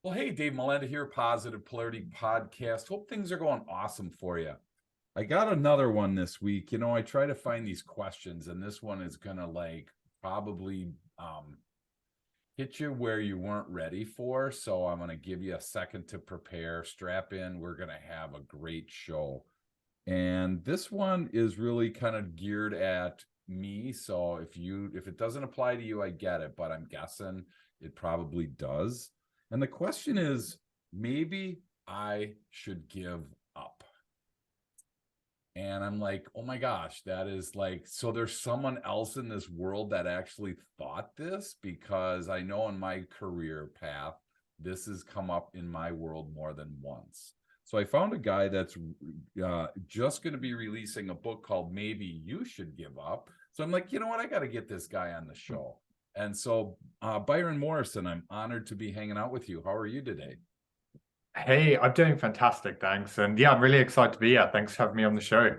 Well, hey, Dave Melenda here, Positive Polarity Podcast. Hope things are going awesome for you. I got another one this week. I try to find these questions, and this one is gonna probably hit you where you weren't ready for. So I'm gonna give you a second to prepare. Strap in. We're gonna have a great show. And this one is really kind of geared at me. So if it doesn't apply to you, I get it, but I'm guessing it probably does. And the question is, maybe I should give up. And I'm like, oh my gosh, that is so there's someone else in this world that actually thought this, because I know in my career path, this has come up in my world more than once. So I found a guy that's just going to be releasing a book called Maybe You Should Give Up. So I'm like, you know what? I got to get this guy on the show. And so, Byron Morrison, I'm honored to be hanging out with you. How are you today? Hey, I'm doing fantastic, thanks. And yeah, I'm really excited to be here. Thanks for having me on the show.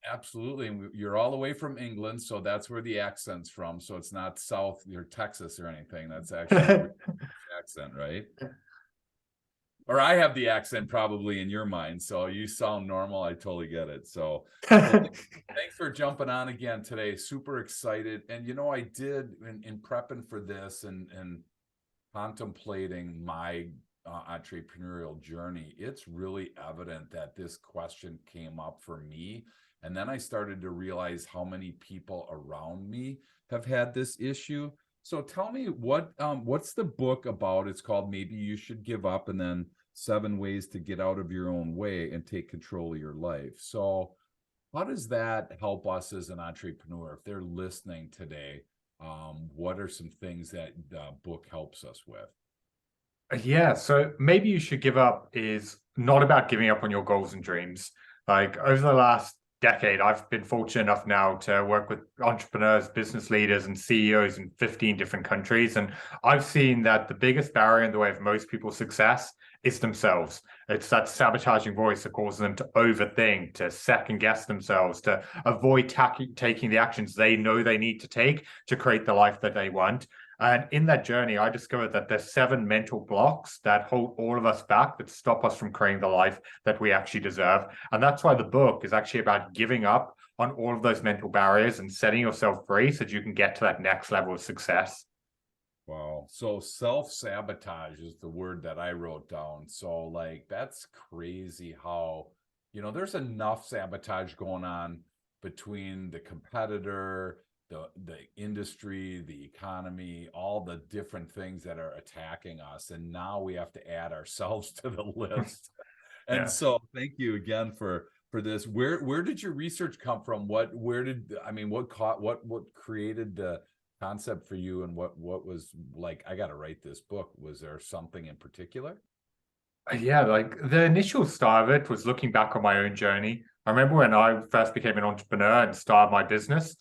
Absolutely. And you're all the way from England, so that's where the accent's from. So it's not South or Texas or anything. That's actually a real accent, right? Or I have the accent probably in your mind. So you sound normal. I totally get it. So, well, thanks for jumping on again today. Super excited. And I did in prepping for this and contemplating my entrepreneurial journey, it's really evident that this question came up for me. And then I started to realize how many people around me have had this issue. So tell me what's the book about? It's called Maybe You Should Give Up, and then 7 ways to get out of your own way and take control of your life. So how does that help us as an entrepreneur? If they're listening today, what are some things that the book helps us with? Yeah, so maybe you should give up is not about giving up on your goals and dreams. Like over the last decade, I've been fortunate enough now to work with entrepreneurs, business leaders, and CEOs in 15 different countries. And I've seen that the biggest barrier in the way of most people's success is themselves. It's that sabotaging voice that causes them to overthink, to second guess themselves, to avoid taking the actions they know they need to take to create the life that they want. And in that journey, I discovered that there's 7 mental blocks that hold all of us back, that stop us from creating the life that we actually deserve. And that's why the book is actually about giving up on all of those mental barriers and setting yourself free so that you can get to that next level of success. Wow. So self-sabotage is the word that I wrote down. So that's crazy how, there's enough sabotage going on between the competitor, the industry, the economy, all the different things that are attacking us. And now we have to add ourselves to the list. And Yeah. so thank you again for this. Where did your research come from? What created the concept for you, and what was like, I got to write this book? Was there something in particular? Yeah, like the initial start of it was looking back on my own journey. I remember when I first became an entrepreneur and started my business,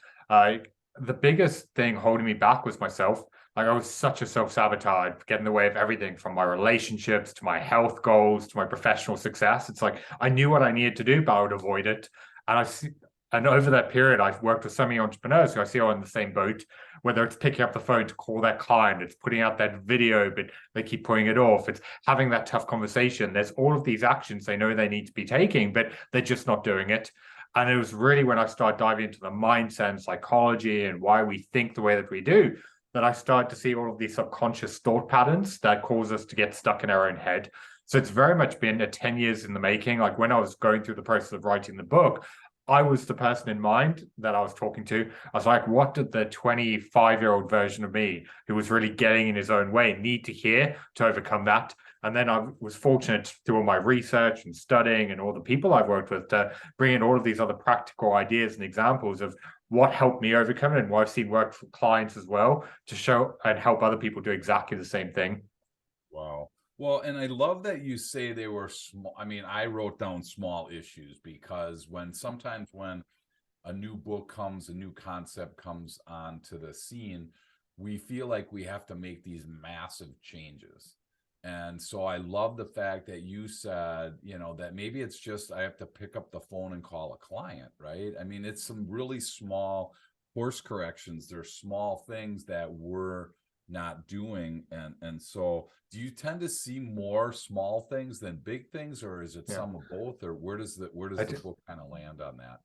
the biggest thing holding me back was myself. Like I was such a self-sabotage, get in the way of everything from my relationships to my health goals to my professional success. It's like I knew what I needed to do, but I would avoid it. And I see, and over that period, I've worked with so many entrepreneurs who I see are in the same boat, whether it's picking up the phone to call their client, it's putting out that video, but they keep putting it off. It's having that tough conversation. There's all of these actions they know they need to be taking, but they're just not doing it. And it was really when I started diving into the mindset and psychology and why we think the way that we do, that I started to see all of these subconscious thought patterns that cause us to get stuck in our own head. So it's very much been a 10 years in the making. Like when I was going through the process of writing the book, I was the person in mind that I was talking to. I was like, what did the 25-year-old version of me, who was really getting in his own way, need to hear to overcome that? And then I was fortunate through all my research and studying and all the people I've worked with to bring in all of these other practical ideas and examples of what helped me overcome it and what I've seen work for clients as well to show and help other people do exactly the same thing. Wow. Well, and I love that you say they were small. I mean, I wrote down small issues, because when a new book comes, a new concept comes onto the scene, we feel like we have to make these massive changes. And so I love the fact that you said, that maybe it's just I have to pick up the phone and call a client, right? I mean, it's some really small course corrections. There's small things that we're not doing. And so do you tend to see more small things than big things, or is it Yeah. some of both, or where does the book kind of land on that?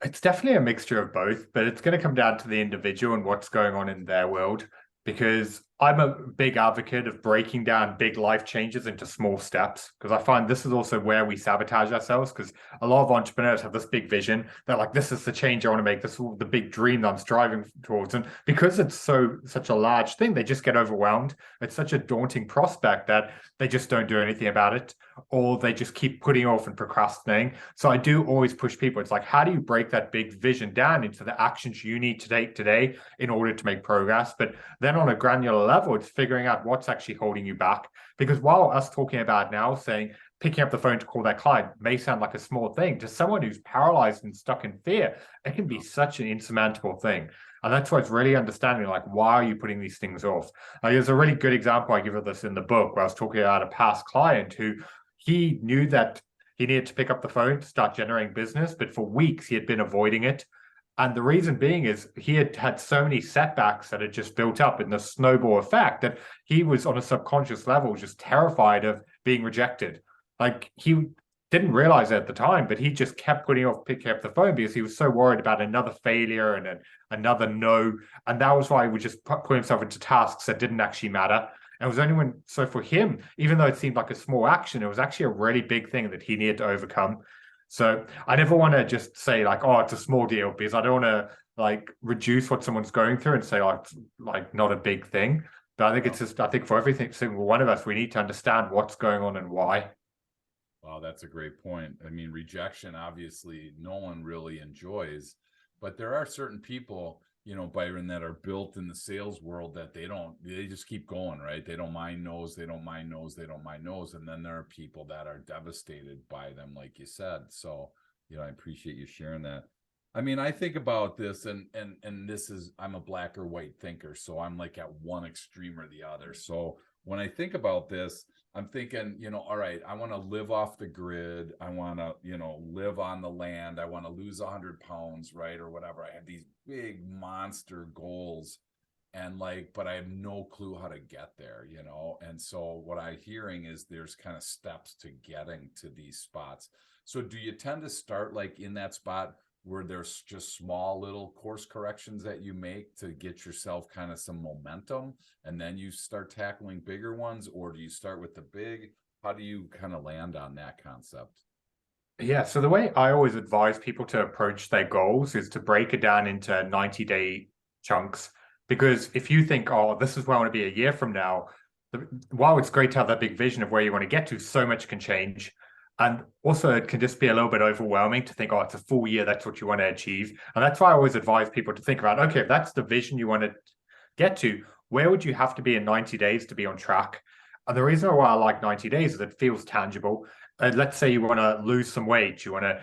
It's definitely a mixture of both, but it's going to come down to the individual and what's going on in their world. Because I'm a big advocate of breaking down big life changes into small steps. Because I find this is also where we sabotage ourselves. Because a lot of entrepreneurs have this big vision. They're like, this is the change I want to make. This is the big dream that I'm striving towards. And because it's such a large thing, they just get overwhelmed. It's such a daunting prospect that they just don't do anything about it, or they just keep putting off and procrastinating. So I do always push people. It's like, how do you break that big vision down into the actions you need to take today in order to make progress? But then on a granular level, it's figuring out what's actually holding you back. Because while us talking about now saying picking up the phone to call that client may sound like a small thing, to someone who's paralyzed and stuck in fear, it can be such an insurmountable thing. And that's why it's really understanding, like, why are you putting these things off? Like, there's a really good example I give of this in the book where I was talking about a past client who he knew that he needed to pick up the phone to start generating business, but for weeks he had been avoiding it. And the reason being is he had had so many setbacks that had just built up in the snowball effect that he was on a subconscious level just terrified of being rejected. Like he didn't realize it at the time, but he just kept putting off picking up the phone because he was so worried about another failure and another no. And that was why he would just put himself into tasks that didn't actually matter. And it was only when, so for him, even though it seemed like a small action, it was actually a really big thing that he needed to overcome. So I never want to just say like, oh, it's a small deal, because I don't want to like reduce what someone's going through and say, oh, it's like not a big thing. But I think it's just, I think for every single one of us, we need to understand what's going on and why. Wow, that's a great point. I mean, rejection, obviously, no one really enjoys, but there are certain people, Byron, that are built in the sales world that they just keep going, right? They don't mind no's, they don't mind no's, they don't mind no's. And then there are people that are devastated by them, like you said. So, I appreciate you sharing that. I mean, I think about this and this is, I'm a black or white thinker, so I'm like at one extreme or the other. So when I think about this, I'm thinking, all right, I want to live off the grid. I want to, live on the land. I want to lose 100 pounds, right? Or whatever. I have these big monster goals and but I have no clue how to get there, And so what I'm hearing is there's kind of steps to getting to these spots. So do you tend to start like in that spot where there's just small little course corrections that you make to get yourself kind of some momentum, and then you start tackling bigger ones, or do you start with the big? How do you kind of land on that concept? Yeah, so the way I always advise people to approach their goals is to break it down into 90-day chunks. Because if you think, oh, this is where I want to be a year from now, while it's great to have that big vision of where you want to get to, so much can change. And also, it can just be a little bit overwhelming to think, oh, it's a full year, that's what you want to achieve. And that's why I always advise people to think about, okay, if that's the vision you want to get to, where would you have to be in 90 days to be on track? And the reason why I like 90 days is it feels tangible. Let's say you want to lose some weight, you want to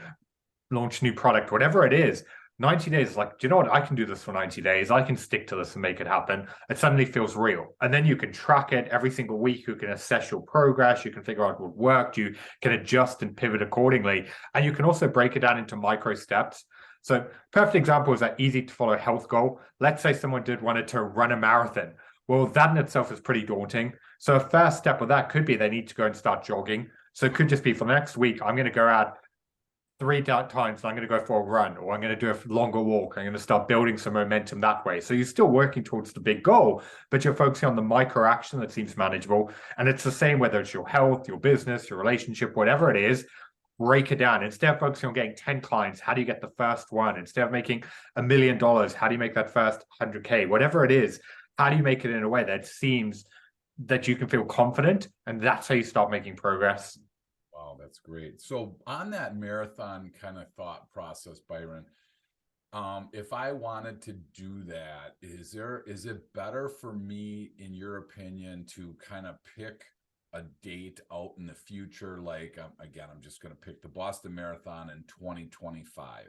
launch a new product, whatever it is. 90 days is like, do you know what? I can do this for 90 days. I can stick to this and make it happen. It suddenly feels real. And then you can track it every single week. You can assess your progress. You can figure out what worked. You can adjust and pivot accordingly. And you can also break it down into micro steps. So perfect example is that easy to follow health goal. Let's say someone wanted to run a marathon. Well, that in itself is pretty daunting. So a first step with that could be they need to go and start jogging. So it could just be for the next week, I'm going to go out 3 times and I'm going to go for a run, or I'm going to do a longer walk. I'm going to start building some momentum that way. So you're still working towards the big goal, but you're focusing on the micro action that seems manageable. And it's the same whether it's your health, your business, your relationship, whatever it is. Break it down. Instead of focusing on getting 10 clients, how do you get the first one? Instead of making $1 million, how do you make that first 100K? Whatever it is, how do you make it in a way that seems that you can feel confident? And that's how you start making progress. Wow, that's great. So on that marathon kind of thought process, Byron, if I wanted to do that, is it better for me, in your opinion, to kind of pick a date out in the future? Like, again, I'm just going to pick the Boston Marathon in 2025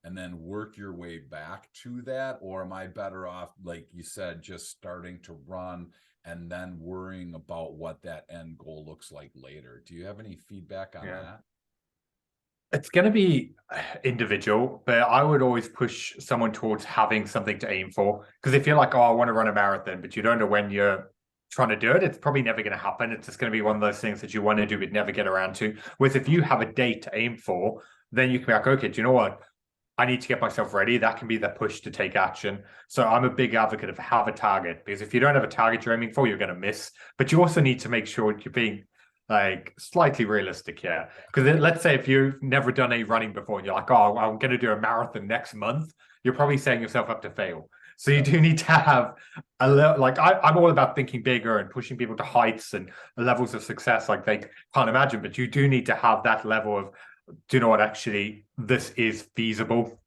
and then work your way back to that? Or am I better off, like you said, just starting to run and then worrying about what that end goal looks like later? Do you have any feedback on Yeah. that? It's going to be individual, but I would always push someone towards having something to aim for. Because if you're like, oh, I want to run a marathon, but you don't know when you're trying to do it, it's probably never going to happen. It's just going to be one of those things that you want to do but never get around to. Whereas if you have a date to aim for, then you can be like, okay, do you know what? I need to get myself ready. That can be the push to take action. So I'm a big advocate of have a target, because if you don't have a target you're aiming for, you're going to miss. But you also need to make sure you're being like slightly realistic here. Because let's say if you've never done any running before and you're like, oh, I'm going to do a marathon next month, you're probably setting yourself up to fail. So you do need to have a little, like I'm all about thinking bigger and pushing people to heights and levels of success like they can't imagine, but you do need to have that level of, do you know what, actually, this is feasible.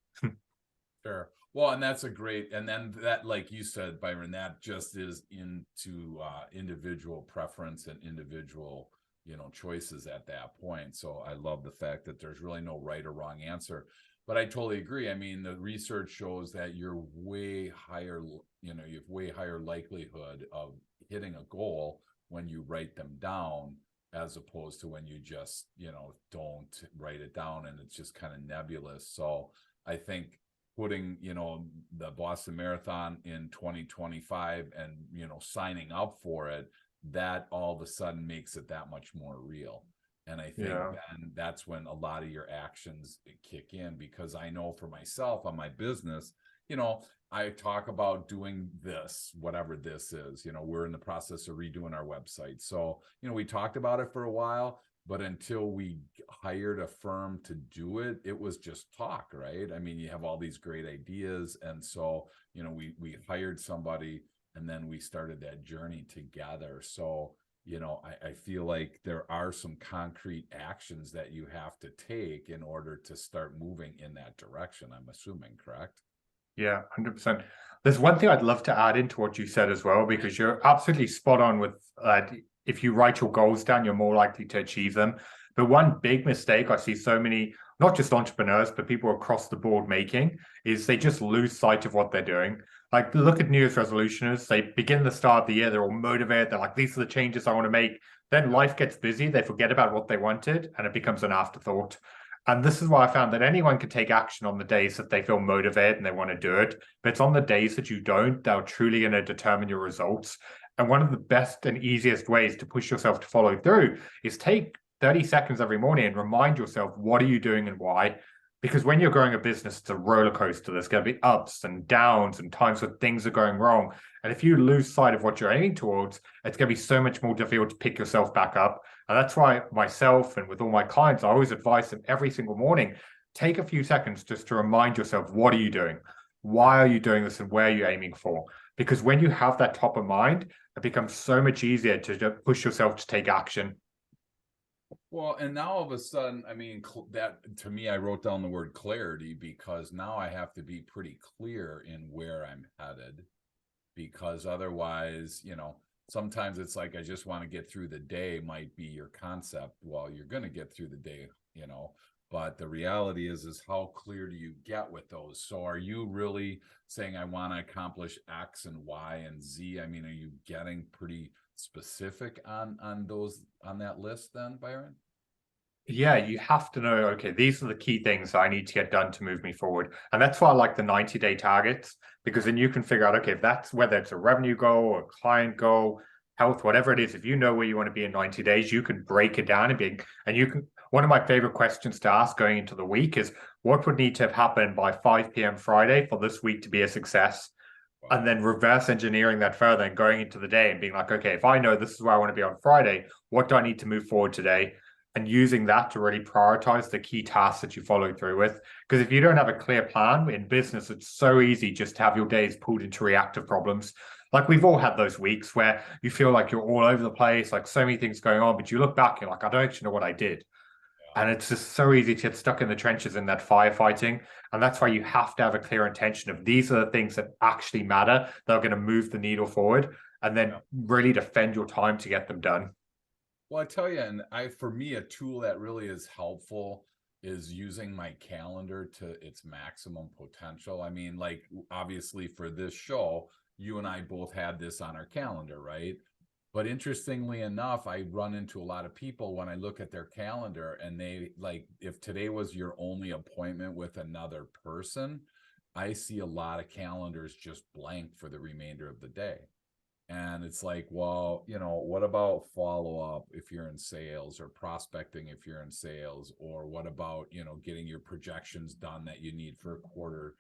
Sure. Well, and that's a great, and then that, like you said, Byron, that just is into individual preference and individual, choices at that point. So I love the fact that there's really no right or wrong answer. But I totally agree. I mean, the research shows that you're way higher, you have way higher likelihood of hitting a goal when you write them down, as opposed to when you just, don't write it down and it's just kind of nebulous. So I think putting, the Boston Marathon in 2025 and, signing up for it, that all of a sudden makes it that much more real. And I think then that's when a lot of your actions kick in, because I know for myself on my business, I talk about doing this, whatever this is, we're in the process of redoing our website. So, we talked about it for a while, but until we hired a firm to do it, it was just talk, right? I mean, you have all these great ideas. And so, we hired somebody and then we started that journey together. So, I feel like there are some concrete actions that you have to take in order to start moving in that direction, I'm assuming, correct? Yeah, 100%. There's one thing I'd love to add into what you said as well, because you're absolutely spot on with if you write your goals down, you're more likely to achieve them. But one big mistake I see so many, not just entrepreneurs, but people across the board making, is they just lose sight of what they're doing. Like, look at New Year's resolutioners. They begin the start of the year, they're all motivated. They're like, these are the changes I want to make. Then life gets busy. They forget about what they wanted and it becomes an afterthought. And this is why I found that anyone can take action on the days that they feel motivated and they want to do it. But it's on the days that you don't, that are truly going to determine your results. And one of the best and easiest ways to push yourself to follow through is take 30 seconds every morning and remind yourself, what are you doing and why? Because when you're growing a business, it's a roller coaster. There's going to be ups and downs and times when things are going wrong. And if you lose sight of what you're aiming towards, it's going to be so much more difficult to pick yourself back up. And that's why myself and with all my clients, I always advise them every single morning, take a few seconds just to remind yourself, what are you doing? Why are you doing this and where are you aiming for? Because when you have that top of mind, it becomes so much easier to push yourself to take action. Well, and now all of a sudden, I mean, that to me, I wrote down the word clarity, because now I have to be pretty clear in where I'm headed, because otherwise, sometimes it's like, I just want to get through the day might be your concept. Well, you're going to get through the day, but the reality is how clear do you get with those? So are you really saying, I want to accomplish X and Y and Z? I mean, are you getting pretty specific on that list then, Byron? Yeah, you have to know, okay, these are the key things I need to get done to move me forward. And that's why I like the 90-day targets, because then you can figure out, okay, if that's whether it's a revenue goal or a client goal, health, whatever it is, if you know where you want to be in 90 days, you can break it down and you can, one of my favorite questions to ask going into the week is, what would need to have happened by 5 p.m. Friday for this week to be a success? Wow. And then reverse engineering that further and going into the day and being like, okay, if I know this is where I want to be on Friday, what do I need to move forward today? And using that to really prioritize the key tasks that you follow through with. Because if you don't have a clear plan in business, it's so easy just to have your days pulled into reactive problems. Like, we've all had those weeks where you feel like you're all over the place, like so many things going on, but you look back, you're like, I don't actually know what I did. And it's just so easy to get stuck in the trenches in that firefighting. And that's why you have to have a clear intention of, these are the things that actually matter, that are going to move the needle forward, and then really defend your time to get them done. Well, I tell you, and for me, a tool that really is helpful is using my calendar to its maximum potential. I mean, like, obviously for this show, you and I both had this on our calendar, right? But interestingly enough, I run into a lot of people when I look at their calendar, and they like, if today was your only appointment with another person, I see a lot of calendars just blank for the remainder of the day. And it's like, well, what about follow up if you're in sales, or prospecting if you're in sales, or what about, getting your projections done that you need for a quarter,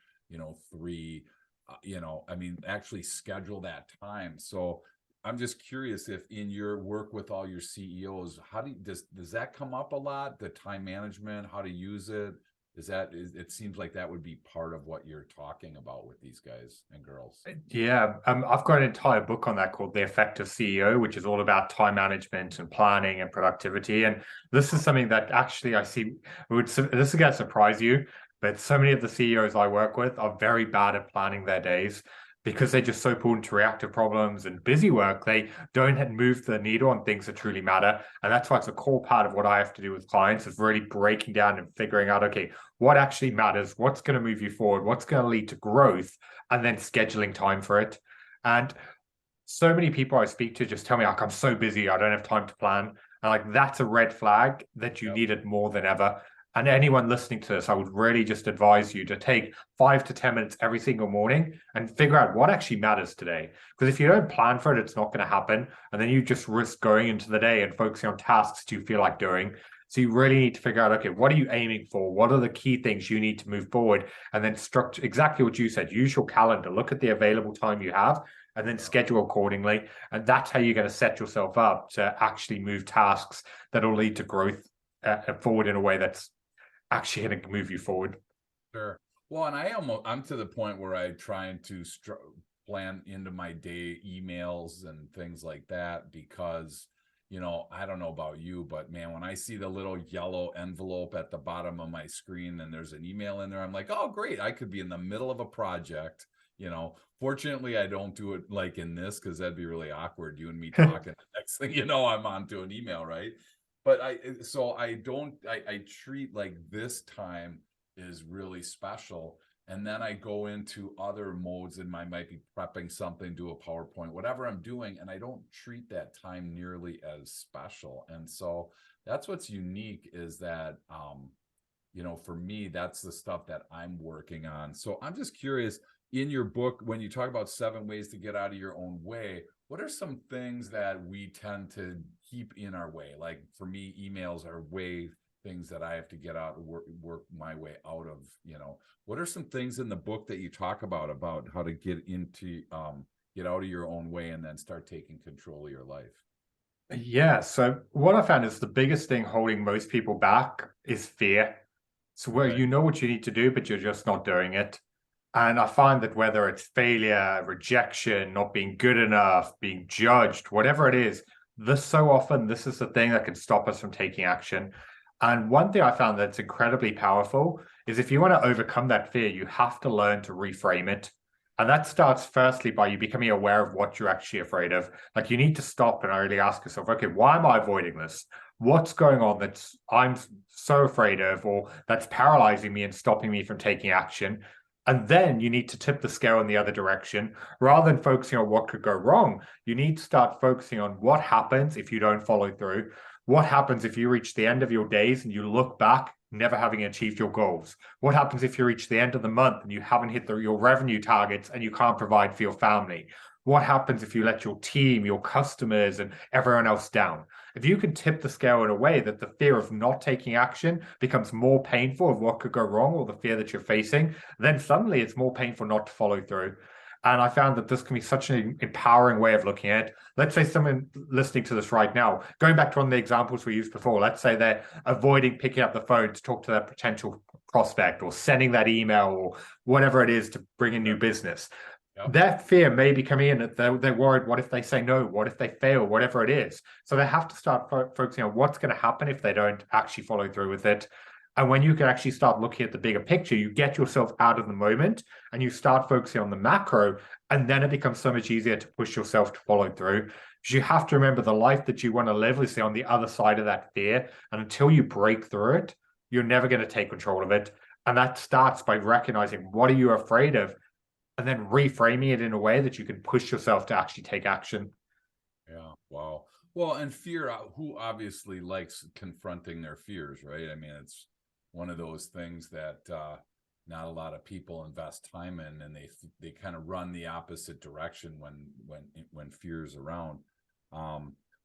three, I mean, actually schedule that time. So I'm just curious if in your work with all your CEOs, how does that come up a lot? The time management, how to use it? It seems like that would be part of what you're talking about with these guys and girls. Yeah, I've got an entire book on that called The Effective CEO, which is all about time management and planning and productivity. And this is something that actually I see this is going to surprise you, but so many of the CEOs I work with are very bad at planning their days because they're just so pulled into reactive problems and busy work. They don't move the needle on things that truly matter. And that's why it's a core part of what I have to do with clients, is really breaking down and figuring out, okay, what actually matters, what's going to move you forward, what's going to lead to growth, and then scheduling time for it. And so many people I speak to just tell me, like, I'm so busy, I don't have time to plan. And like, that's a red flag that you need it more than ever. And anyone listening to this, I would really just advise you to take 5 to 10 minutes every single morning and figure out what actually matters today. Because if you don't plan for it, it's not going to happen. And then you just risk going into the day and focusing on tasks you feel like doing. So you really need to figure out, okay, what are you aiming for? What are the key things you need to move forward? And then structure exactly what you said. Use your calendar, look at the available time you have, and then schedule accordingly. And that's how you're going to set yourself up to actually move tasks that will lead to growth forward in a way that's actually going to move you forward. Sure. Well, and I'm to the point where I'm trying to plan into my day emails and things like that, because I don't know about you, but man, when I see the little yellow envelope at the bottom of my screen and there's an email in there, I'm like, oh, great. I could be in the middle of a project. Fortunately, I don't do it like in this, because that'd be really awkward. You and me talking. Next thing you know, I'm on to an email, right? But I treat like this time is really special. And then I go into other modes, and I might be prepping something, do a PowerPoint, whatever I'm doing, and I don't treat that time nearly as special. And so that's what's unique, is that, for me, that's the stuff that I'm working on. So I'm just curious, in your book, when you talk about 7 ways to get out of your own way, what are some things that we tend to keep in our way? Like for me, emails are things that I have to get out, work my way out of. What are some things in the book that you talk about how to get out of your own way and then start taking control of your life? Yeah. So what I found is the biggest thing holding most people back is fear. So where Okay. you know what you need to do, but you're just not doing it. And I find that whether it's failure, rejection, not being good enough, being judged, whatever it is, this is the thing that can stop us from taking action. And one thing I found that's incredibly powerful is, if you want to overcome that fear, you have to learn to reframe it. And that starts firstly by you becoming aware of what you're actually afraid of. Like, you need to stop and really ask yourself, okay, why am I avoiding this? What's going on that I'm so afraid of, or that's paralyzing me and stopping me from taking action? And then you need to tip the scale in the other direction. Rather than focusing on what could go wrong, you need to start focusing on what happens if you don't follow through. What happens if you reach the end of your days and you look back, never having achieved your goals? What happens if you reach the end of the month and you haven't hit your revenue targets and you can't provide for your family? What happens if you let your team, your customers, and everyone else down? If you can tip the scale in a way that the fear of not taking action becomes more painful of what could go wrong, or the fear that you're facing, then suddenly it's more painful not to follow through. And I found that this can be such an empowering way of looking at it. Let's say someone listening to this right now, going back to one of the examples we used before, let's say they're avoiding picking up the phone to talk to their potential prospect, or sending that email, or whatever it is to bring in new business. Yep. That fear may be coming in that they're worried, what if they say no? What if they fail? Whatever it is. So they have to start focusing on what's going to happen if they don't actually follow through with it. And when you can actually start looking at the bigger picture, you get yourself out of the moment and you start focusing on the macro. And then it becomes so much easier to push yourself to follow through. Because you have to remember, the life that you want to live is on the other side of that fear. And until you break through it, you're never going to take control of it. And that starts by recognizing, what are you afraid of? And then reframing it in a way that you can push yourself to actually take action. Yeah. Wow. Well, and fear, who obviously likes confronting their fears, right? I mean, it's one of those things that not a lot of people invest time in, and they kind of run the opposite direction when fear's around.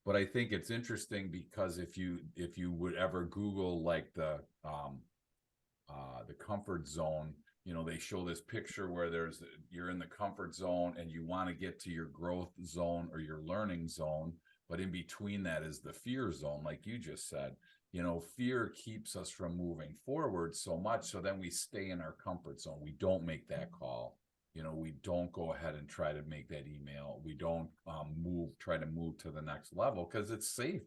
But I think it's interesting because if you would ever Google like the comfort zone, they show this picture where you're in the comfort zone and you want to get to your growth zone or your learning zone, but in between that is the fear zone, like you just said. Fear keeps us from moving forward so much, so then we stay in our comfort zone. We don't make that call. We don't go ahead and try to make that email. We don't try to move to the next level because it's safe,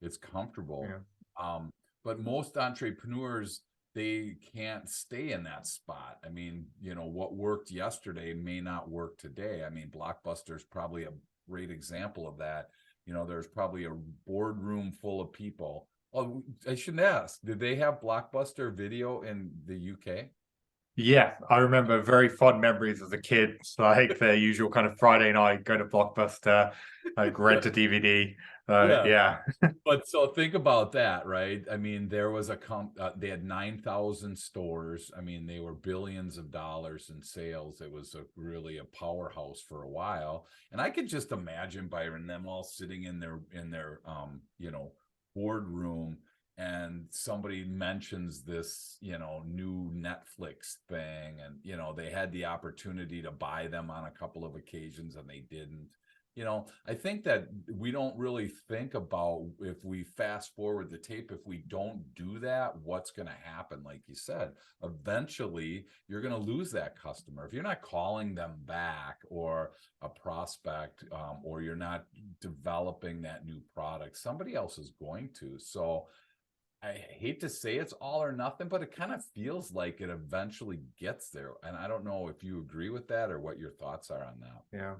it's comfortable. Yeah. But most entrepreneurs, they can't stay in that spot. I mean, what worked yesterday may not work today. I mean, Blockbuster's probably a great example of that. There's probably a boardroom full of people. Oh, I shouldn't ask, did they have Blockbuster Video in the UK? Yeah, I remember very fond memories as a kid, like the usual kind of Friday night, go to Blockbuster, like rent a DVD. Yeah. Yeah. But so think about that, right? I mean, there was they had 9,000 stores. I mean, they were billions of dollars in sales. It was really a powerhouse for a while. And I could just imagine Byron, them all sitting in their boardroom, and somebody mentions this, new Netflix thing, and they had the opportunity to buy them on a couple of occasions and they didn't. I think that we don't really think about, if we fast forward the tape, if we don't do that, what's going to happen. Like you said, eventually you're going to lose that customer. If you're not calling them back, or a prospect, or you're not developing that new product, somebody else is going to. So I hate to say it's all or nothing, but it kind of feels like it eventually gets there. And I don't know if you agree with that or what your thoughts are on that. Yeah.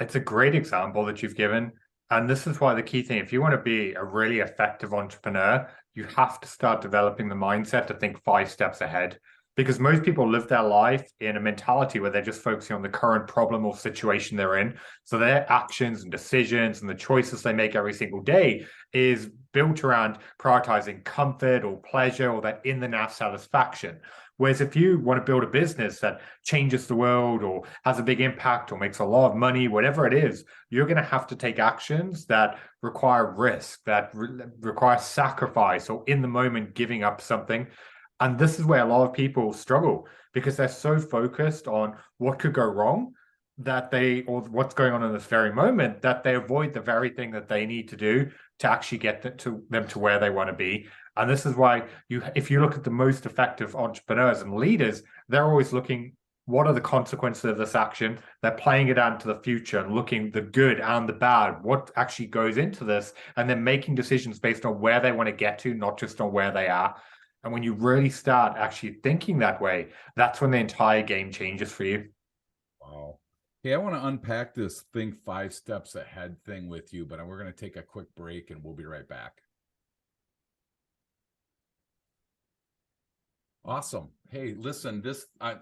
It's a great example that you've given. And this is why the key thing, if you want to be a really effective entrepreneur, you have to start developing the mindset to think 5 steps ahead. Because most people live their life in a mentality where they're just focusing on the current problem or situation they're in. So their actions and decisions and the choices they make every single day is built around prioritizing comfort or pleasure or that in the now satisfaction. Whereas if you want to build a business that changes the world or has a big impact or makes a lot of money, whatever it is, you're going to have to take actions that require risk, that require sacrifice, or in the moment giving up something. And this is where a lot of people struggle because they're so focused on what could go wrong or what's going on in this very moment, that they avoid the very thing that they need to do to actually get them to where they want to be. And this is why if you look at the most effective entrepreneurs and leaders, they're always looking, what are the consequences of this action? They're playing it out into the future and looking the good and the bad, what actually goes into this, and then making decisions based on where they want to get to, not just on where they are. And when you really start actually thinking that way, that's when the entire game changes for you. Wow. Hey, I want to unpack this think 5 steps ahead thing with you, but we're going to take a quick break and we'll be right back. Awesome. Hey, listen,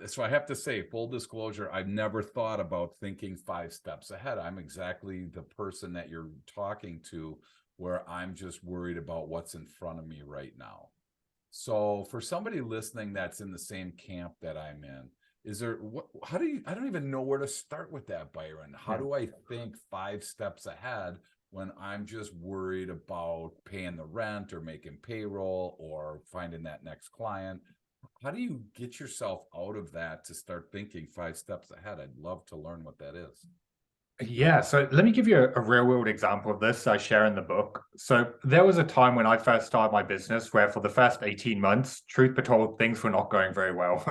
so I have to say, full disclosure, I've never thought about thinking 5 steps ahead. I'm exactly the person that you're talking to, where I'm just worried about what's in front of me right now. So for somebody listening that's in the same camp that I'm in, I don't even know where to start with that, Byron. How do I think 5 steps ahead when I'm just worried about paying the rent or making payroll or finding that next client? How do you get yourself out of that to start thinking 5 steps ahead? I'd love to learn what that is. Yeah, so let me give you a real world example of this I share in the book. So there was a time when I first started my business where for the first 18 months, truth be told, things were not going very well.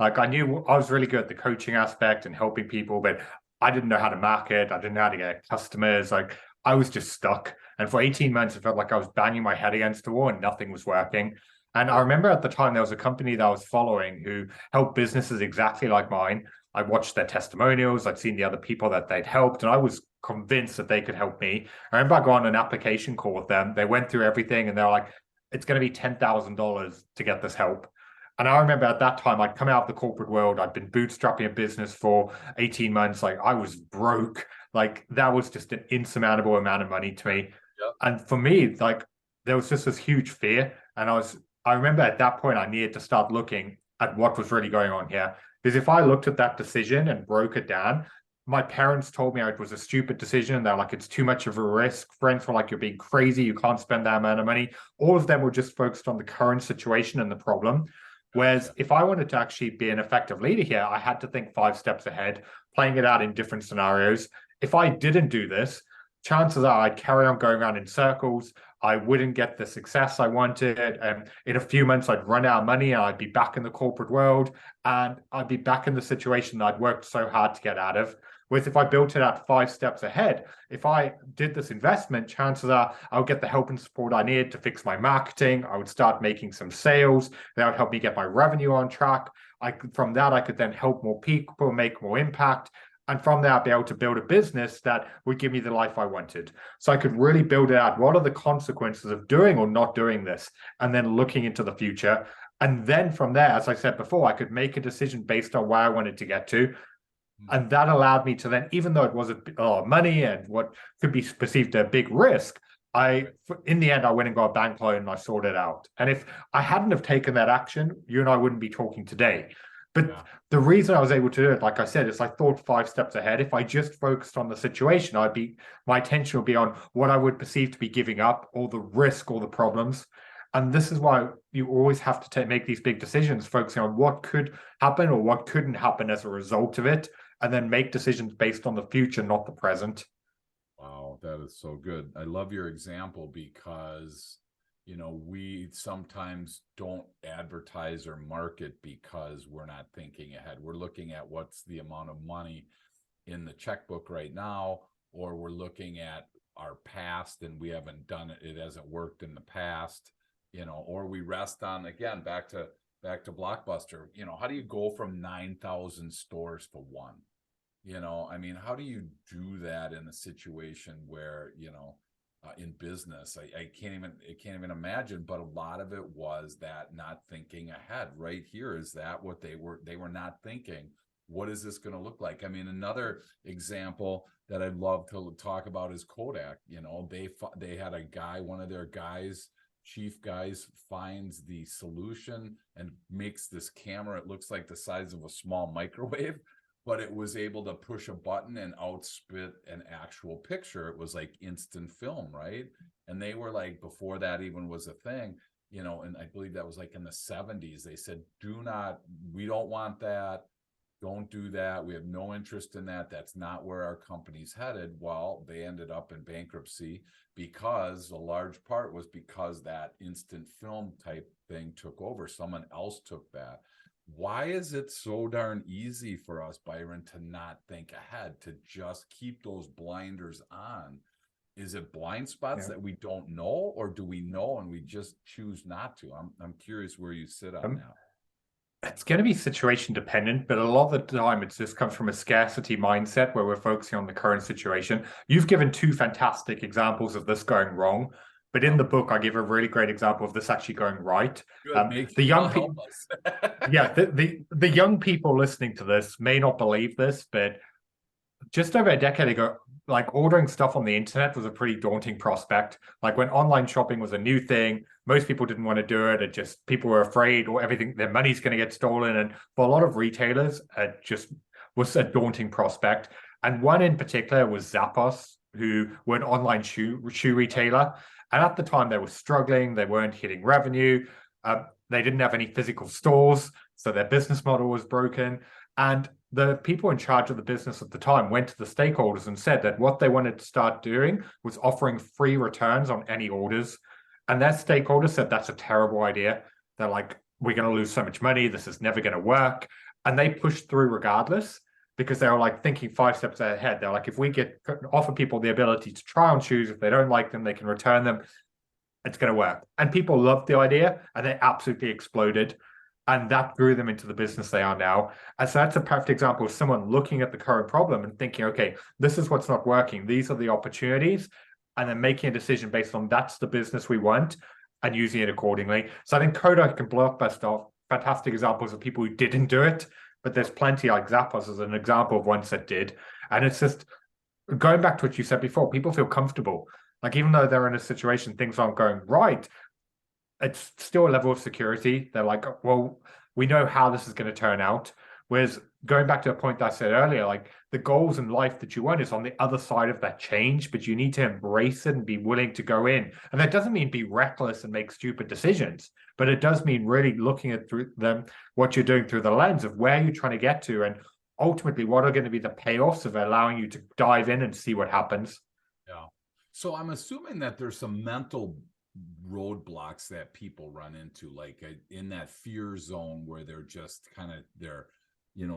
Like I knew I was really good at the coaching aspect and helping people, but I didn't know how to market. I didn't know how to get customers. Like I was just stuck. And for 18 months, it felt like I was banging my head against the wall and nothing was working. And I remember at the time there was a company that I was following who helped businesses exactly like mine. I watched their testimonials. I'd seen the other people that they'd helped, and I was convinced that they could help me. I remember I got on an application call with them. They went through everything, and they're like, it's going to be $10,000 to get this help. And I remember at that time, I'd come out of the corporate world. I'd been bootstrapping a business for 18 months. Like I was broke. Like that was just an insurmountable amount of money to me. Yep. And for me, like there was just this huge fear. And I remember at that point I needed to start looking at what was really going on here. Because if I looked at that decision and broke it down, my parents told me it was a stupid decision. They're like, it's too much of a risk. Friends were like, you're being crazy. You can't spend that amount of money. All of them were just focused on the current situation and the problem. Whereas if I wanted to actually be an effective leader here, I had to think 5 steps ahead, playing it out in different scenarios. If I didn't do this, chances are I'd carry on going around in circles. I wouldn't get the success I wanted. And in a few months, I'd run out of money and I'd be back in the corporate world and I'd be back in the situation that I'd worked so hard to get out of. Whereas if I built it out 5 steps ahead, if I did this investment, chances are I'll get the help and support I need to fix my marketing. I would start making some sales. That would help me get my revenue on track. From that, I could then help more people, make more impact. And from there, I'd be able to build a business that would give me the life I wanted. So I could really build it out. What are the consequences of doing or not doing this? And then looking into the future. And then from there, as I said before, I could make a decision based on where I wanted to get to. And that allowed me to then, even though it was a lot of money and what could be perceived a big risk, in the end, I went and got a bank loan and I sorted it out. And if I hadn't have taken that action, you and I wouldn't be talking today. But the reason I was able to do it, like I said, is I thought 5 steps ahead. If I just focused on the situation, my attention would be on what I would perceive to be giving up, or the risk, or the problems. And this is why you always have to make these big decisions, focusing on what could happen or what couldn't happen as a result of it, and then make decisions based on the future, not the present. Wow, that is so good. I love your example because, we sometimes don't advertise or market because we're not thinking ahead. We're looking at what's the amount of money in the checkbook right now, or we're looking at our past and we haven't done it. It hasn't worked in the past, or we rest on, again, back to Blockbuster. How do you go from 9,000 stores to one? How do you do that in a situation where, in business, I can't even imagine, but a lot of it was that not thinking ahead. Right here is that what they were not thinking. What is this going to look like? Another example that I'd love to talk about is Kodak. They had a guy, one of their chief guys finds the solution and makes this camera. It looks like the size of a small microwave, but it was able to push a button and outspit an actual picture. It was like instant film, right? And they were like, before that even was a thing, and I believe that was like in the 70s, they said, we don't want that. Don't do that. We have no interest in that. That's not where our company's headed. Well, they ended up in bankruptcy because a large part was because that instant film type thing took over. Someone else took that. Why is it so darn easy for us, Byron, to not think ahead, to just keep those blinders on? Is it blind spots that we don't know, or do we know and we just choose not to? I'm curious where you sit on that. It's going to be situation dependent, but a lot of the time it just comes from a scarcity mindset where we're focusing on the current situation. You've given 2 fantastic examples of this going wrong. But in the book, I give a really great example of this actually going right. The young people, the young people listening to this may not believe this, but just over a decade ago, like ordering stuff on the internet was a pretty daunting prospect. Like when online shopping was a new thing, most people didn't want to do it. People were afraid or their money's going to get stolen. And for a lot of retailers, it just was a daunting prospect. And one in particular was Zappos, who were an online shoe retailer. And at the time, they were struggling. They weren't hitting revenue. They didn't have any physical stores. So their business model was broken. And the people in charge of the business at the time went to the stakeholders and said that what they wanted to start doing was offering free returns on any orders. And their stakeholders said, that's a terrible idea. They're like, we're going to lose so much money. This is never going to work. And they pushed through regardless, because they were like thinking 5 steps ahead. They're like, if we offer people the ability to try on shoes, if they don't like them, they can return them. It's going to work. And people loved the idea and they absolutely exploded. And that grew them into the business they are now. And so that's a perfect example of someone looking at the current problem and thinking, okay, this is what's not working. These are the opportunities. And then making a decision based on that's the business we want and using it accordingly. So I think Kodak and Blockbuster are fantastic examples of people who didn't do it. But there's plenty like Zappos as an example of ones that did. And it's just, going back to what you said before, people feel comfortable. Like even though they're in a situation, things aren't going right, it's still a level of security. They're like, well, we know how this is going to turn out. Whereas going back to a point that I said earlier, like the goals in life that you want is on the other side of that change, but you need to embrace it and be willing to go in. And that doesn't mean be reckless and make stupid decisions, but it does mean really looking at through them, what you're doing through the lens of where you're trying to get to, and ultimately what are going to be the payoffs of allowing you to dive in and see what happens. Yeah. So I'm assuming that there's some mental roadblocks that people run into, like in that fear zone where they're just kind of they're,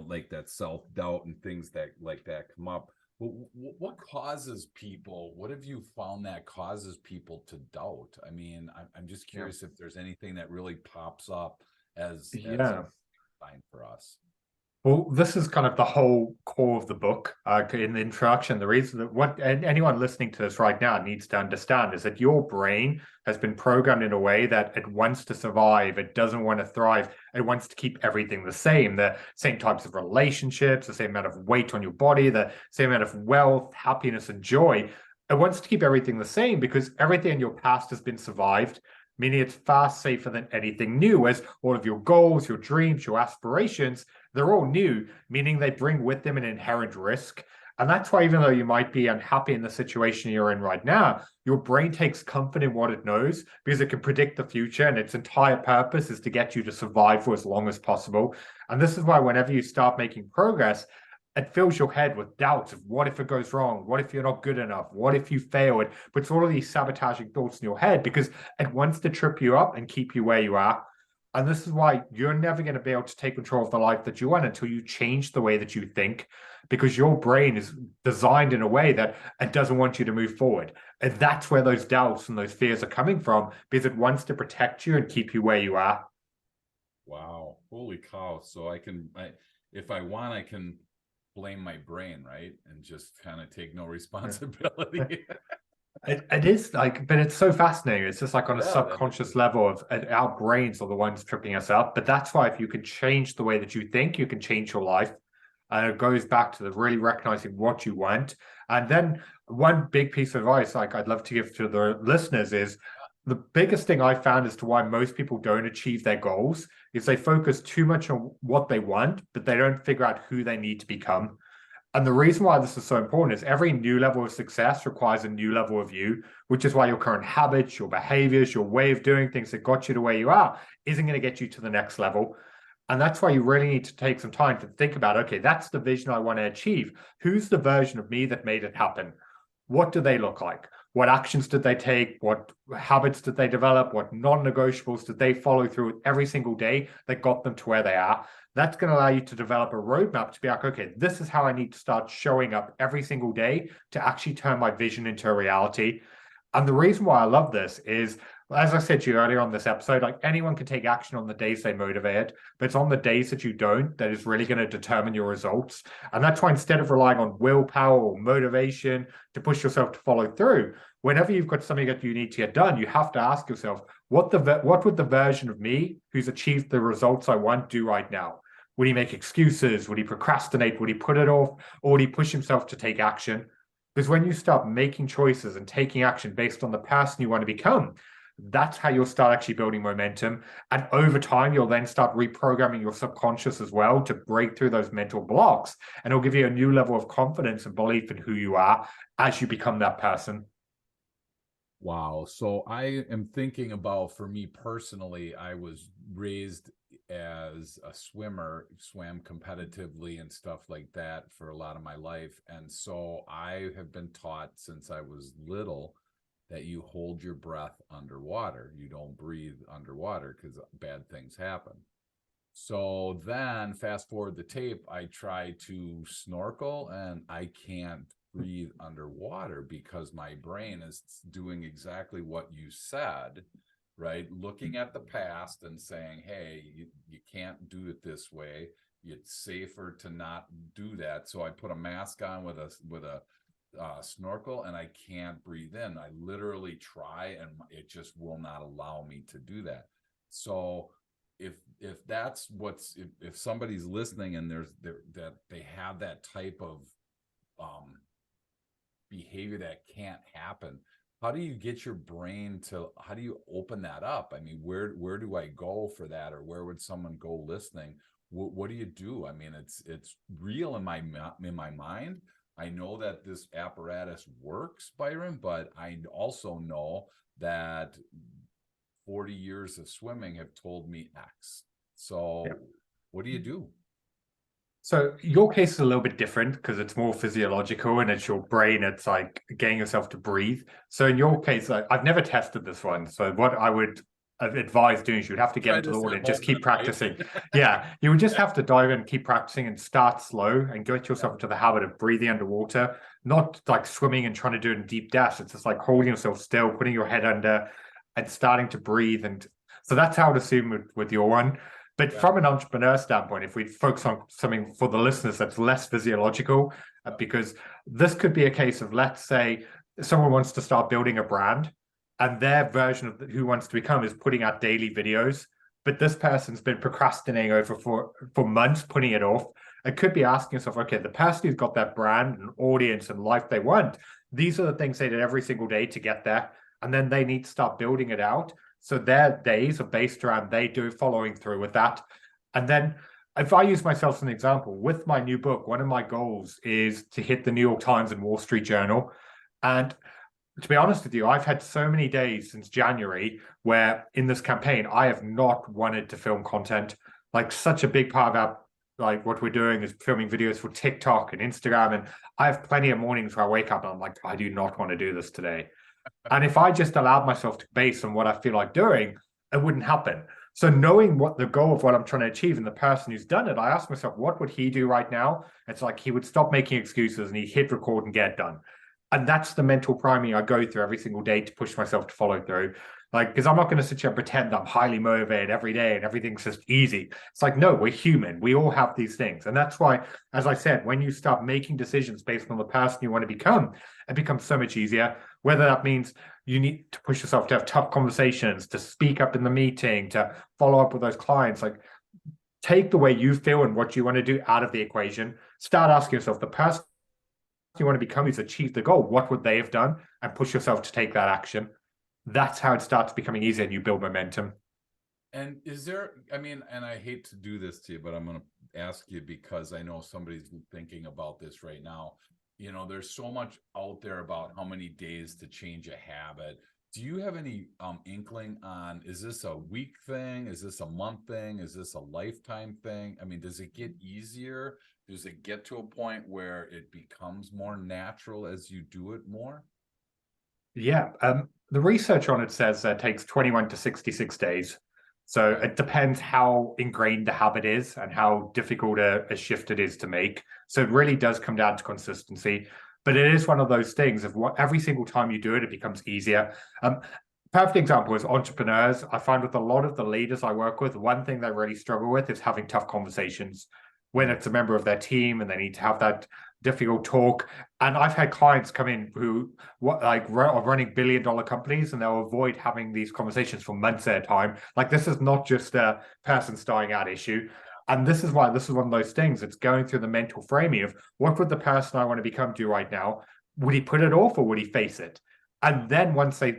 like that self-doubt and things that like that come up. What causes people? What have you found that causes people to doubt? I mean, I'm just Yeah. curious if there's anything that really pops up as a Yeah. sign for us. Well, this is kind of the whole core of the book. In the introduction, the reason that what anyone listening to this right now needs to understand is that your brain has been programmed in a way that it wants to survive. It doesn't want to thrive. It wants to keep everything the same types of relationships, the same amount of weight on your body, the same amount of wealth, happiness, and joy. It wants to keep everything the same because everything in your past has been survived, meaning it's far safer than anything new, as all of your goals, your dreams, your aspirations, they're all new, meaning they bring with them an inherent risk. And that's why, even though you might be unhappy in the situation you're in right now, your brain takes comfort in what it knows because it can predict the future. And its entire purpose is to get you to survive for as long as possible. And this is why, whenever you start making progress, it fills your head with doubts of what if it goes wrong? What if you're not good enough? What if you fail? It puts all of these sabotaging thoughts in your head because it wants to trip you up and keep you where you are. And this is why you're never going to be able to take control of the life that you want until you change the way that you think, because your brain is designed in a way that it doesn't want you to move forward. And that's where those doubts and those fears are coming from, because it wants to protect you and keep you where you are. Wow, holy cow! So if I want, I can blame my brain, right? And just kind of take no responsibility. It is like, but it's so fascinating. It's just like on a Yeah, that subconscious is. level of our brains are the ones tripping us up. But that's why if you can change the way that you think, you can change your life. And it goes back to the really recognizing what you want. And then one big piece of advice, like I'd love to give to the listeners, is the biggest thing I found as to why most people don't achieve their goals is they focus too much on what they want, but they don't figure out who they need to become. And the reason why this is so important is every new level of success requires a new level of you, which is why your current habits, your behaviors, your way of doing things that got you to where you are isn't going to get you to the next level. And that's why you really need to take some time to think about, okay, that's the vision I want to achieve. Who's the version of me that made it happen? What do they look like? What actions did they take? What habits did they develop? What non-negotiables did they follow through with every single day that got them to where they are? That's going to allow you to develop a roadmap to be like, okay, this is how I need to start showing up every single day to actually turn my vision into a reality. And the reason why I love this is, as I said to you earlier on this episode, like anyone can take action on the days they motivate, but it's on the days that you don't that is really going to determine your results. And that's why instead of relying on willpower or motivation to push yourself to follow through, whenever you've got something that you need to get done, you have to ask yourself, what would the version of me who's achieved the results I want do right now? Would he make excuses? Would he procrastinate? Would he put it off? Or would he push himself to take action? Because when you start making choices and taking action based on the person you want to become, that's how you'll start actually building momentum. And over time, you'll then start reprogramming your subconscious as well to break through those mental blocks. And it'll give you a new level of confidence and belief in who you are as you become that person. Wow. So I am thinking about, for me personally, I was raised as a swimmer, swam competitively and stuff like that for a lot of my life. And so I have been taught since I was little that you hold your breath underwater. You don't breathe underwater because bad things happen. So then, fast forward the tape, I try to snorkel and I can't breathe underwater because my brain is doing exactly what you said, right? Looking at the past and saying, hey, you can't do it this way. It's safer to not do that. So I put a mask on with a snorkel and I can't breathe in. I literally try and it just will not allow me to do that. So if that's if somebody's listening and that they have that type of behavior that can't happen. How do you get your brain to, how do you open that up? I mean, where do I go for that? Or where would someone go listening? What do you do? I mean, it's real in my mind. I know that this apparatus works, Byron, but I also know that 40 years of swimming have told me X. So what do you do? So your case is a little bit different because it's more physiological and it's your brain. It's like getting yourself to breathe. So in your case, I've never tested this one. So what I would advise doing is you'd have to get Try into the this water at and just home keep tonight. practicing. Yeah, you would just have to dive in, keep practicing and start slow and get yourself into the habit of breathing underwater, not like swimming and trying to do it in deep dash. It's just like holding yourself still, putting your head under and starting to breathe. And so that's how I'd assume with your one. But from an entrepreneur standpoint, if we focus on something for the listeners that's less physiological, because this could be a case of, let's say, someone wants to start building a brand and their version of who wants to become is putting out daily videos, but this person's been procrastinating over for months, putting it off. It could be asking yourself, okay, the person who's got that brand and audience and life they want, these are the things they did every single day to get there. And then they need to start building it out. So their days are based around they do following through with that. And then if I use myself as an example, with my new book, one of my goals is to hit the New York Times and Wall Street Journal. And to be honest with you, I've had so many days since January where in this campaign, I have not wanted to film content. Like such a big part of our, like what we're doing is filming videos for TikTok and Instagram. And I have plenty of mornings where I wake up and I'm like, I do not want to do this today. And if I just allowed myself to base on what I feel like doing, it wouldn't happen. So knowing what the goal of what I'm trying to achieve and the person who's done it, I asked myself, what would he do right now? It's like he would stop making excuses and he'd hit record and get it done. And that's the mental priming I go through every single day to push myself to follow through. Like, because I'm not going to sit here and pretend I'm highly motivated every day and everything's just easy. It's like, no, we're human. We all have these things. And that's why, as I said, when you start making decisions based on the person you want to become, it becomes so much easier. Whether that means you need to push yourself to have tough conversations, to speak up in the meeting, to follow up with those clients, like take the way you feel and what you want to do out of the equation. Start asking yourself, the person you want to become who's achieved the goal, what would they have done? And push yourself to take that action. That's how it starts becoming easier and you build momentum. And is there, I mean, and I hate to do this to you, but I'm going to ask you because I know somebody's thinking about this right now. You know, there's so much out there about how many days to change a habit. Do you have any inkling on, is this a week thing? Is this a month thing? Is this a lifetime thing? I mean, does it get easier? Does it get to a point where it becomes more natural as you do it more? Yeah. The research on it says that it takes 21 to 66 days. So it depends how ingrained the habit is and how difficult a shift it is to make. So it really does come down to consistency. But it is one of those things of what every single time you do it, it becomes easier. Perfect example is entrepreneurs. I find with a lot of the leaders I work with, one thing they really struggle with is having tough conversations when it's a member of their team and they need to have that difficult talk. And I've had clients come in who are running billion-dollar companies and they'll avoid having these conversations for months at a time. Like this is not just a person starting out issue. And this is why this is one of those things. It's going through the mental framing of what would the person I want to become do right now? Would he put it off or would he face it? And then once they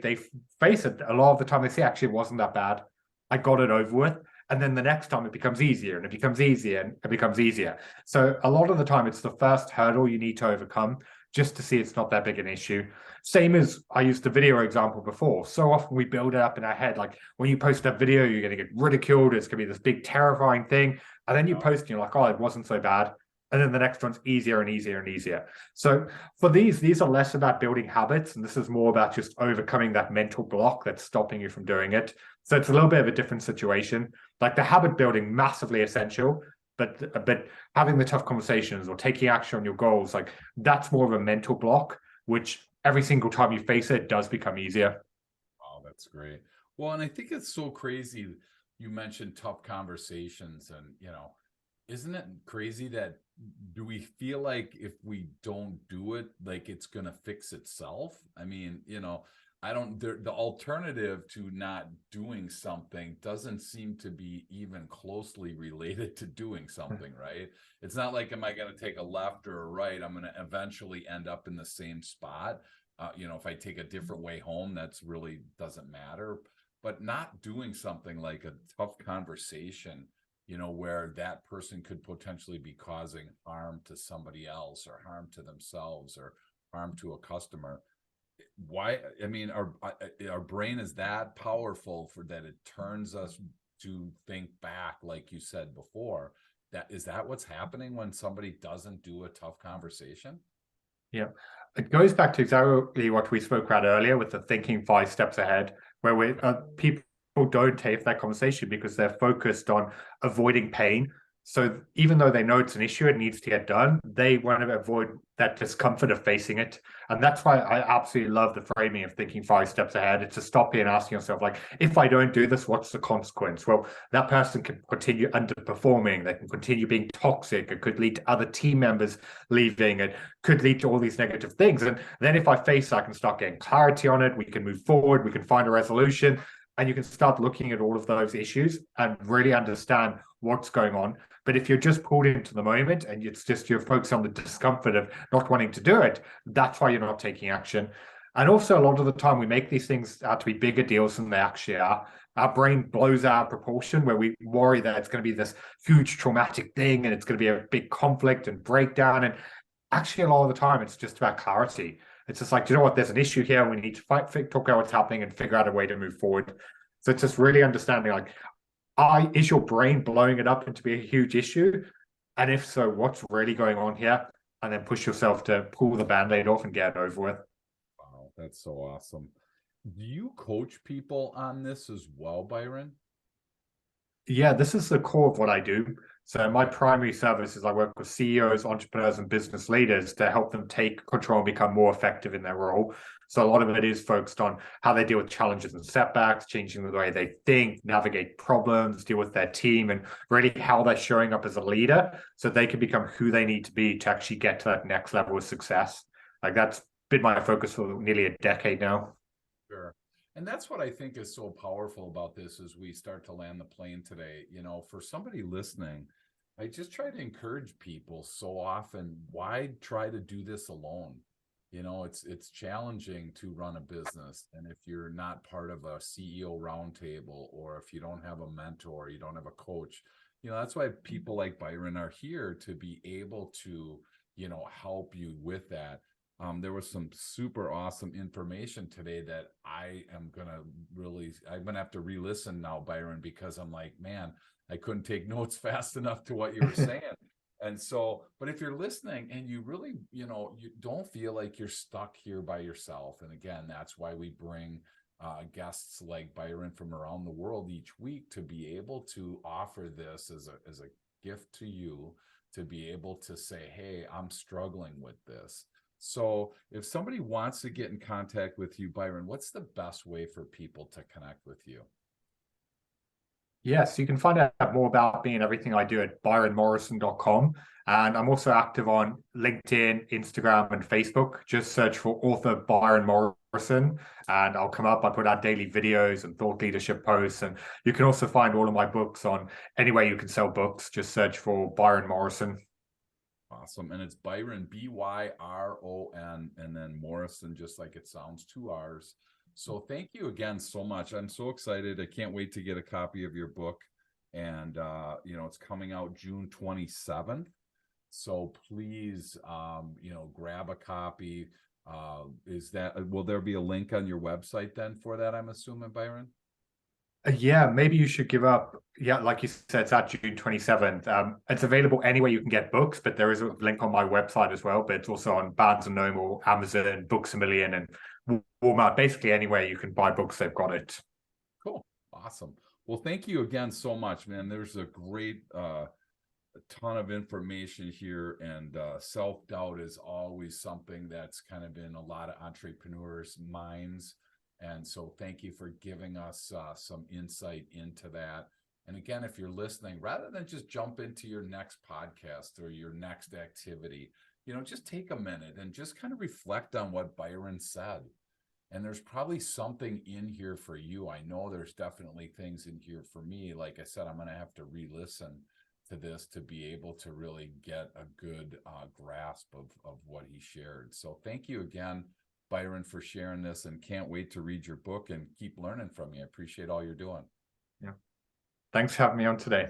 face it, a lot of the time they say, actually, it wasn't that bad. I got it over with. And then the next time it becomes easier and it becomes easier and it becomes easier. So a lot of the time it's the first hurdle you need to overcome just to see it's not that big an issue. Same as I used the video example before. So often we build it up in our head, like when you post a video, you're going to get ridiculed. It's going to be this big, terrifying thing. And then you post and you're like, oh, it wasn't so bad. And then the next one's easier and easier and easier. So for these are less about building habits, and this is more about just overcoming that mental block that's stopping you from doing it. So it's a little bit of a different situation. Like the habit building, massively essential, but having the tough conversations or taking action on your goals, like that's more of a mental block, which every single time you face it does become easier. Oh, that's great. Well, and I think it's so crazy. You mentioned tough conversations, and isn't it crazy that do we feel like if we don't do it, like it's gonna fix itself? I mean, I don't, the alternative to not doing something doesn't seem to be even closely related to doing something, right? It's not like, am I going to take a left or a right? I'm going to eventually end up in the same spot. If I take a different way home, that's really doesn't matter. But not doing something like a tough conversation, where that person could potentially be causing harm to somebody else or harm to themselves or harm to a customer. Why? I mean, our brain is that powerful for that it turns us to think back, like you said before. That what's happening when somebody doesn't do a tough conversation? Yeah. It goes back to exactly what we spoke about earlier with the thinking 5 steps ahead, where people don't take that conversation because they're focused on avoiding pain. So even though they know it's an issue, it needs to get done, they want to avoid that discomfort of facing it. And that's why I absolutely love the framing of thinking 5 steps ahead. It's to stop here and asking yourself, like, if I don't do this, what's the consequence? Well, that person can continue underperforming. They can continue being toxic. It could lead to other team members leaving. It could lead to all these negative things. And then if I face, I can start getting clarity on it. We can move forward. We can find a resolution. And you can start looking at all of those issues and really understand what's going on. But if you're just pulled into the moment and it's just you're focused on the discomfort of not wanting to do it, that's why you're not taking action. And also, a lot of the time, we make these things out to be bigger deals than they actually are. Our brain blows out of proportion where we worry that it's going to be this huge traumatic thing and it's going to be a big conflict and breakdown. And actually, a lot of the time, it's just about clarity. It's just like, do you know what? There's an issue here. And we need to talk about what's happening and figure out a way to move forward. So it's just really understanding, like, is your brain blowing it up into be a huge issue? And if so, what's really going on here? And then push yourself to pull the band-aid off and get it over with. Wow, that's so awesome. Do you coach people on this as well, Byron? Yeah, this is the core of what I do. So my primary service is I work with CEOs, entrepreneurs, and business leaders to help them take control and become more effective in their role. So a lot of it is focused on how they deal with challenges and setbacks, changing the way they think, navigate problems, deal with their team, and really how they're showing up as a leader so they can become who they need to be to actually get to that next level of success. Like that's been my focus for nearly a decade now. Sure. And that's what I think is so powerful about this as we start to land the plane today. For somebody listening, I just try to encourage people so often, why try to do this alone? It's challenging to run a business. And if you're not part of a CEO roundtable, or if you don't have a mentor, you don't have a coach, that's why people like Byron are here to be able to, help you with that. There was some super awesome information today that I'm gonna have to re-listen now, Byron, because I'm like, man, I couldn't take notes fast enough to what you were saying. And so, but if you're listening and you really, you don't feel like you're stuck here by yourself. And again, that's why we bring guests like Byron from around the world each week to be able to offer this as a gift to you, to be able to say, hey, I'm struggling with this. So if somebody wants to get in contact with you, Byron, what's the best way for people to connect with you? Yes, you can find out more about me and everything I do at byronmorrison.com. And I'm also active on LinkedIn, Instagram, and Facebook. Just search for author Byron Morrison, and I'll come up. I put out daily videos and thought leadership posts. And you can also find all of my books on anywhere you can sell books. Just search for Byron Morrison. Awesome. And it's Byron, Byron, and then Morrison, just like it sounds, 2 R's. So thank you again so much. I'm so excited. I can't wait to get a copy of your book. And, it's coming out June 27th. So please, grab a copy. Will there be a link on your website then for that, I'm assuming, Byron? Yeah, maybe you should give up. Yeah, like you said, it's at June 27th. It's available anywhere you can get books, but there is a link on my website as well. But it's also on Barnes & Noble, Amazon, Books A Million, and Walmart. Basically, anywhere you can buy books, they've got it. Cool. Awesome. Well, thank you again so much, man. There's a great a ton of information here, and self-doubt is always something that's kind of in a lot of entrepreneurs' minds. And so thank you for giving us some insight into that. And again, if you're listening, rather than just jump into your next podcast or your next activity, just take a minute and just kind of reflect on what Byron said. And there's probably something in here for you. I know there's definitely things in here for me. Like I said, I'm going to have to re-listen to this to be able to really get a good grasp of what he shared. So thank you again, Byron, for sharing this, and can't wait to read your book and keep learning from you. I appreciate all you're doing. Yeah. Thanks for having me on today.